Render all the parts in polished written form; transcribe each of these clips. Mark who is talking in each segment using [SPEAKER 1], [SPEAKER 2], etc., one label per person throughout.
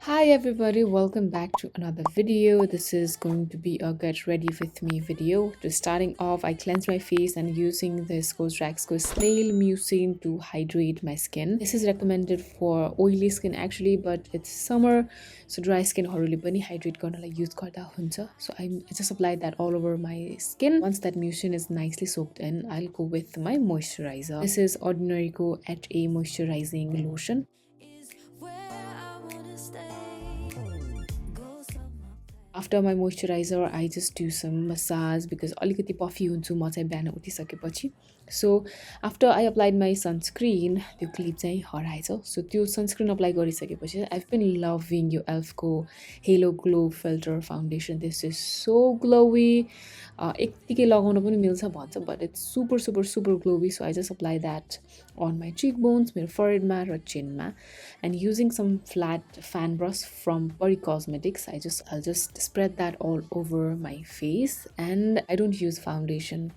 [SPEAKER 1] Hi everybody, welcome back to another video. This is going to be a get ready with me video. To starting off, I cleanse my face and using this Raxco Snail Mucin to hydrate my skin. This is recommended for oily skin actually, but it's summer, so dry skin harule pani hydrate गर्नलाई use गर्दा हुन्छ. So I just applied that all over my skin. Once that mucin is nicely soaked in, I'll go with my moisturizer. This is Ordinary Co at a moisturizing lotion. After my moisturizer, I just do some massage because अलिकति puffy हुन्छु म चाहिँ बिहान उठिसकेपछि. So after I applied my sunscreen, त्यो clip चाहिँ हराएछ. So त्यो sunscreen apply गरिसकेपछि I've been loving yo ELF को Halo Glow Filter Foundation. This is so glowy. एकतिकै लगाउन पनि मिल्छ भन्छ, but it's super glowy. So I just apply that on my cheekbones, मेरो forehead मा र chin मा, and using some flat fan brush from Body Cosmetics, I'll just spread that all over my face. And I don't use foundation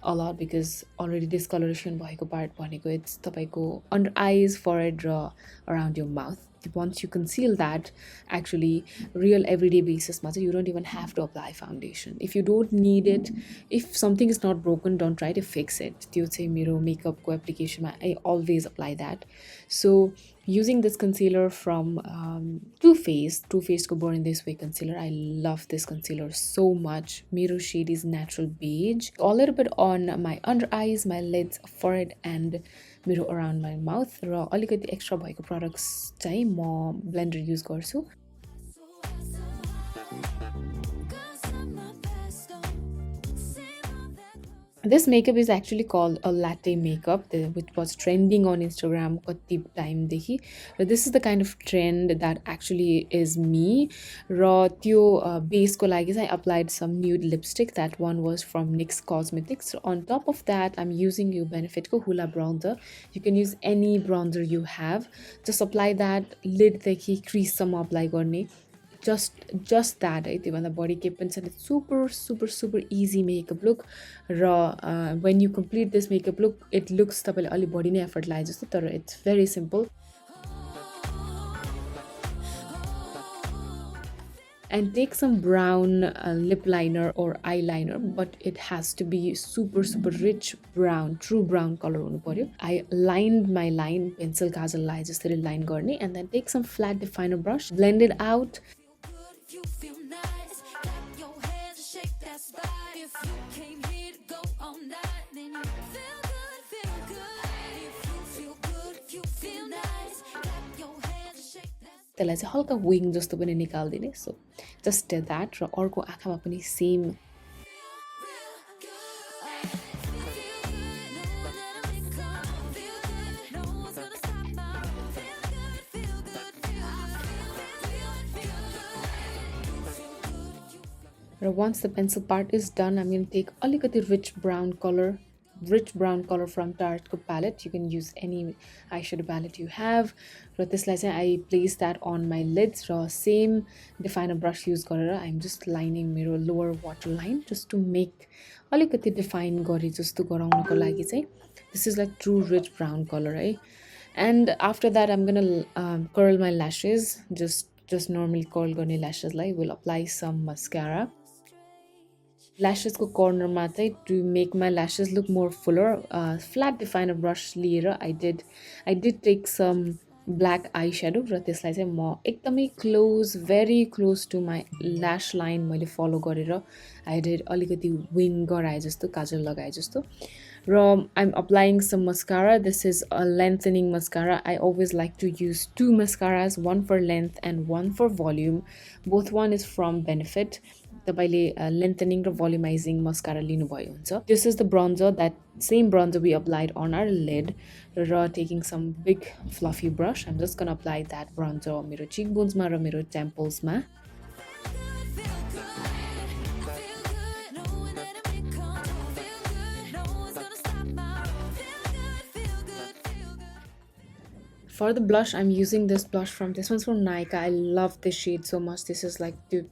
[SPEAKER 1] a lot because already discoloration भएको part भनेको it's तपाईको under eyes, forehead raw around your mouth. Once you conceal that, actually real everyday basis you don't even have to apply foundation. If you don't need it, if something is not broken, don't try to fix it. त्यो चाहिँ मेरो makeup को application मा I always apply that. So using this concealer from Too Faced को Born This Way concealer. I love this concealer so much. मेरो shade is natural beige. A little bit on my under eyes, my lids, forehead and मेरो around my mouth. र अलिकति extra भएको products चाहिँ म blender use गर्छु. This makeup is actually called a latte makeup, which was trending on Instagram कति time देखि. This is the kind of trend that actually is me. र त्यो base को लागि I applied some nude lipstick. That one was from NYX Cosmetics. So on top of that, I'm using yo Benefit को Hoola bronzer. You can use any bronzer you have. Just apply that lid देखि crease सम्म apply गर्ने. Just that है, त्योभन्दा बढी केही पनि छैन. Super easy makeup look. Raw when you complete this makeup look, it looks तपाईले अलि बढी नै effort लाए जस्तो, तर it's very simple. And take some brown lip liner or eyeliner, but it has to be super rich brown, true brown color हुनु पर्यो. I lined my line, pencil काजल लाए जसरी line गर्ने, and then take some flat definer brush, blend it out. त्यसलाई चाहिँ हल्का wing जस्तो पनि निकाल्दिने. So just that. र अर्को आँखामा पनि same. Once the pencil part is done, I'm going to take अलिकति rich brown color from Tarte को palette. You can use any eyeshadow palette you have. र त्यसलाई चाहिँ I place that on my lids. Raw same definer brush use गरेर I'm just lining मेरो lower waterline just to make अलिकति define गरे जस्तो गराउनको लागि चाहिँ. This is like true rich brown color है. And after that, I'm gonna curl my lashes. Just normally curl गर्ने lashes लाई. We'll apply some mascara. Lashes को corner मा चाहिँ to make my lashes look more fuller, flat definer brush लिएर I did take some black eyeshadow र त्यसलाई चाहिँ म एकदमै close, very close to my lash line मैले follow गरेर I did अलिकति wing गराए जस्तो, काजल लगाए जस्तो. र I'm applying some mascara. This is a lengthening mascara. I always like to use two mascaras, one for length and one for volume. Both one is from Benefit. तपाईले lengthening र volumizing mascara लिनुभयो हुन्छ. This is the bronzer, that same bronzer we applied on our lid. Raw taking some big fluffy brush, I'm just gonna apply that bronzer मेरो cheekbones मा र मेरो temples मा. For the blush, I'm using this blush this one's from Nykaa. I love this shade so much. This is like the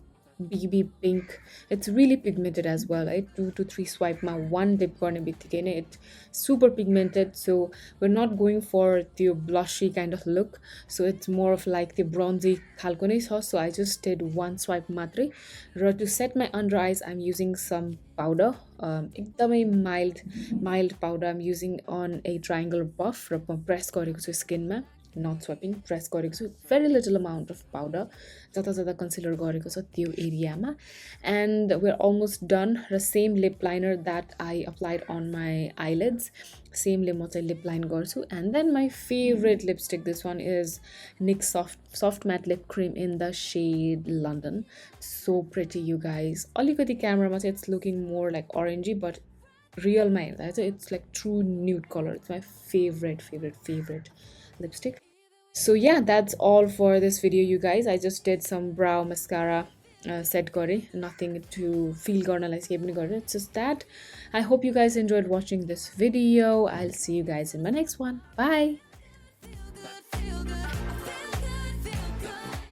[SPEAKER 1] BB pink. It's really pigmented as well. I 2 to 3 swipe my one dip गर्ने बित्तिकै नै it super pigmented. So we're not going for the blushy kind of look. So it's more of like the bronzy खालको नै छ. So I just did one swipe मात्रै. र to set my under eyes, I'm using some powder. एकदमै mild powder I'm using on a triangle buff raw press गरेको छु स्किनमा. Not swiping, press गरेको छु. Very little amount of powder. जता जता concealer गरेको छ त्यो एरियामा. And we're almost done. Raw same lip liner that I applied on my eyelids. Same ले म चाहिँ lip line गर्छु. And then my favorite lipstick, this one is NYX soft matte lip cream in the shade London. So pretty, you guys. अलिकति क्यामेरामा चाहिँ it's looking more like orangey, but real my it's like true nude color. It's my favorite lipstick. So yeah, that's all for this video, you guys. I just did some brow mascara set gare, nothing to feel garna like it's just that. I hope you guys enjoyed watching this video. I'll see you guys in my next one. Bye.